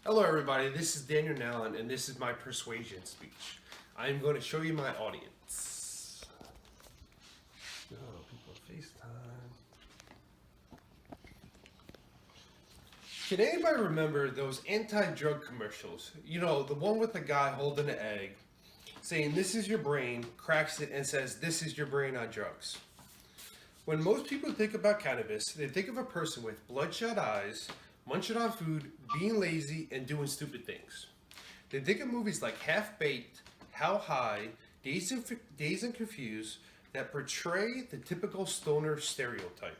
Hello everybody, this is Daniel Allen and this is my persuasion speech. I am going to show you my audience. Oh, people FaceTime. Can anybody remember those anti-drug commercials? You know, the one with the guy holding an egg, saying this is your brain, cracks it and says this is your brain on drugs. When most people think about cannabis, they think of a person with bloodshot eyes, munching on food, being lazy, and doing stupid things. They think of movies like Half Baked, How High, Dazed and Confused that portray the typical stoner stereotype.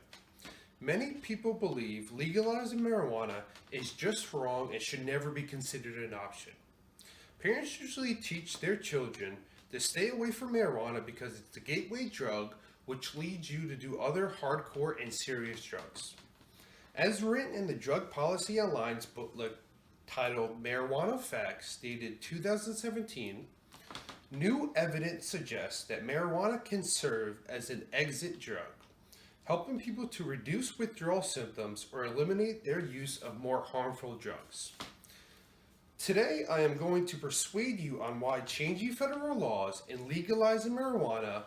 Many people believe legalizing marijuana is just wrong and should never be considered an option. Parents usually teach their children to stay away from marijuana because it's a gateway drug which leads you to do other hardcore and serious drugs. As written in the Drug Policy Online's booklet titled Marijuana Facts, dated 2017, new evidence suggests that marijuana can serve as an exit drug, helping people to reduce withdrawal symptoms or eliminate their use of more harmful drugs. Today, I am going to persuade you on why changing federal laws and legalizing marijuana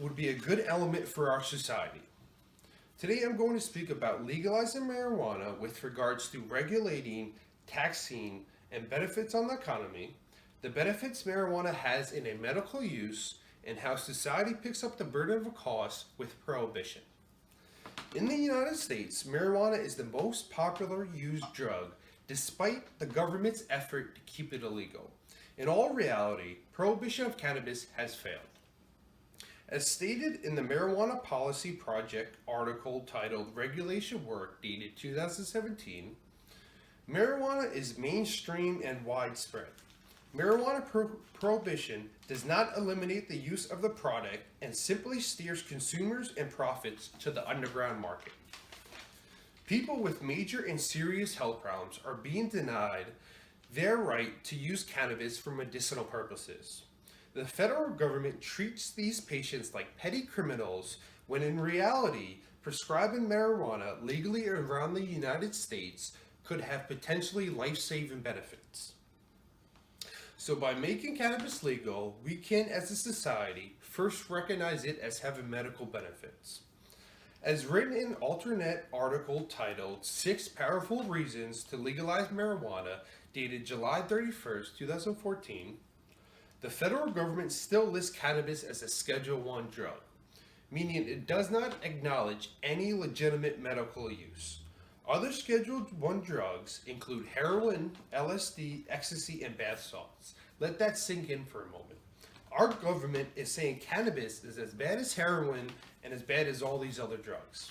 would be a good element for our society. Today I'm going to speak about legalizing marijuana with regards to regulating, taxing, and benefits on the economy, the benefits marijuana has in a medical use, and how society picks up the burden of a cost with prohibition. In the United States, marijuana is the most popular used drug despite the government's effort to keep it illegal. In all reality, prohibition of cannabis has failed. As stated in the Marijuana Policy Project article titled Regulation Work dated 2017, marijuana is mainstream and widespread. Marijuana prohibition does not eliminate the use of the product and simply steers consumers and profits to the underground market. People with major and serious health problems are being denied their right to use cannabis for medicinal purposes. The federal government treats these patients like petty criminals when in reality, prescribing marijuana legally around the United States could have potentially life-saving benefits. So by making cannabis legal, we can as a society first recognize it as having medical benefits. As written in an alternate article titled 6 Powerful Reasons to Legalize Marijuana dated July 31st, 2014, the federal government still lists cannabis as a Schedule I drug, meaning it does not acknowledge any legitimate medical use. Other Schedule I drugs include heroin, LSD, ecstasy, and bath salts. Let that sink in for a moment. Our government is saying cannabis is as bad as heroin and as bad as all these other drugs.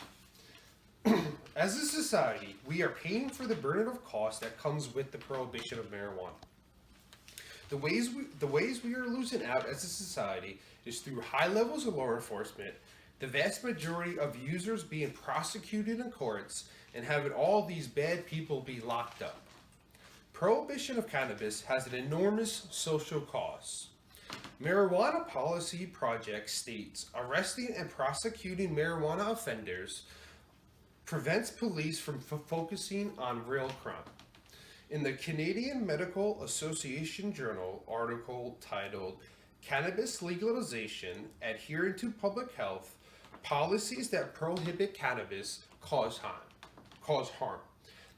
As a society, we are paying for the burden of cost that comes with the prohibition of marijuana. The ways we are losing out as a society is through high levels of law enforcement, the vast majority of users being prosecuted in courts, and having all these bad people be locked up. Prohibition of cannabis has an enormous social cost. Marijuana Policy Project states arresting and prosecuting marijuana offenders prevents police from focusing on real crime. In the Canadian Medical Association Journal article titled Cannabis Legalization, Adhering to Public Health, Policies that Prohibit Cannabis Cause Harm.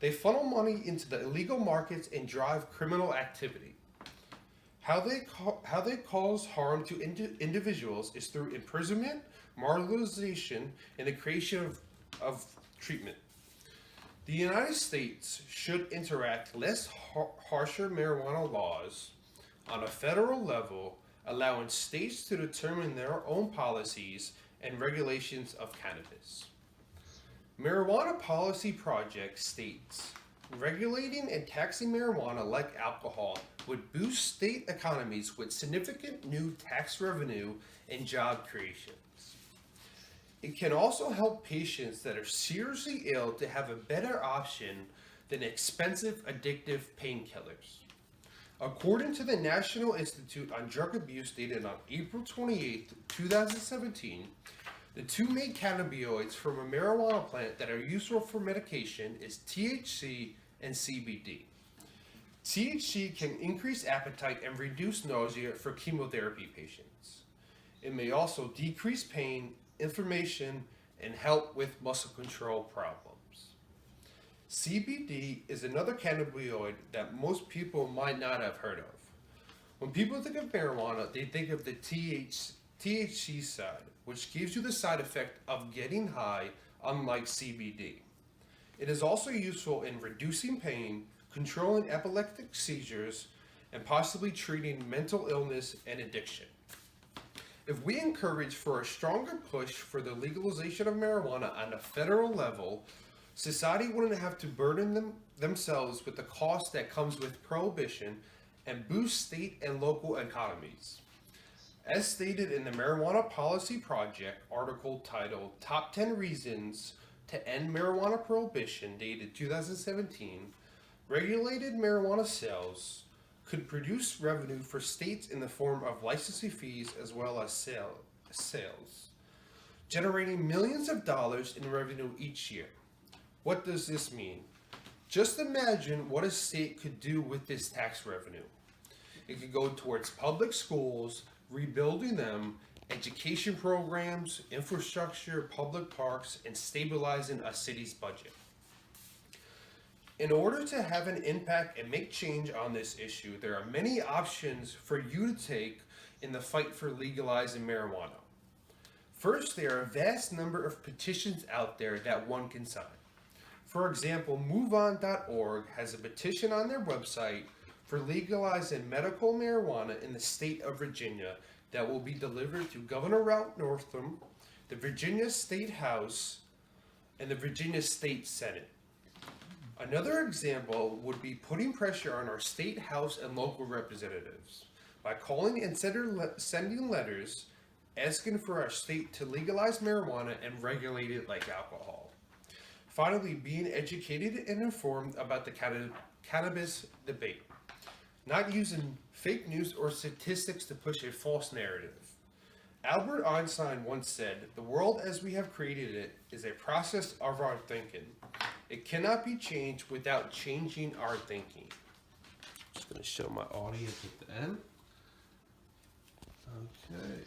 They funnel money into the illegal markets and drive criminal activity. How they cause harm to individuals is through imprisonment, marginalization, and the creation of treatment. The United States should enact less harsher marijuana laws on a federal level, allowing states to determine their own policies and regulations of cannabis. Marijuana Policy Project states, regulating and taxing marijuana like alcohol would boost state economies with significant new tax revenue and job creation. It can also help patients that are seriously ill to have a better option than expensive addictive painkillers. According to the National Institute on Drug Abuse dated on April 28, 2017, the two main cannabinoids from a marijuana plant that are useful for medication is THC and CBD. THC can increase appetite and reduce nausea for chemotherapy patients. It may also decrease pain, inflammation, and help with muscle control problems. CBD is another cannabinoid that most people might not have heard of. When people think of marijuana, they think of the THC side, which gives you the side effect of getting high, unlike CBD. It is also useful in reducing pain, controlling epileptic seizures, and possibly treating mental illness and addiction. If we encourage for a stronger push for the legalization of marijuana on a federal level, society wouldn't have to burden themselves with the cost that comes with prohibition and boost state and local economies. As stated in the Marijuana Policy Project article titled Top 10 Reasons to End Marijuana Prohibition, dated 2017, regulated marijuana sales could produce revenue for states in the form of licensing fees as well as sales, generating millions of dollars in revenue each year. What does this mean? Just imagine what a state could do with this tax revenue. It could go towards public schools, rebuilding them, education programs, infrastructure, public parks, and stabilizing a city's budget. In order to have an impact and make change on this issue, there are many options for you to take in the fight for legalizing marijuana. First, there are a vast number of petitions out there that one can sign. For example, MoveOn.org has a petition on their website for legalizing medical marijuana in the state of Virginia that will be delivered to Governor Ralph Northam, the Virginia State House, and the Virginia State Senate. Another example would be putting pressure on our state house and local representatives by calling and sending letters asking for our state to legalize marijuana and regulate it like alcohol. Finally, being educated and informed about the cannabis debate, not using fake news or statistics to push a false narrative. Albert Einstein once said, "The world as we have created it is a process of our thinking. It cannot be changed without changing our thinking." Just going to show my audience at the end. Okay.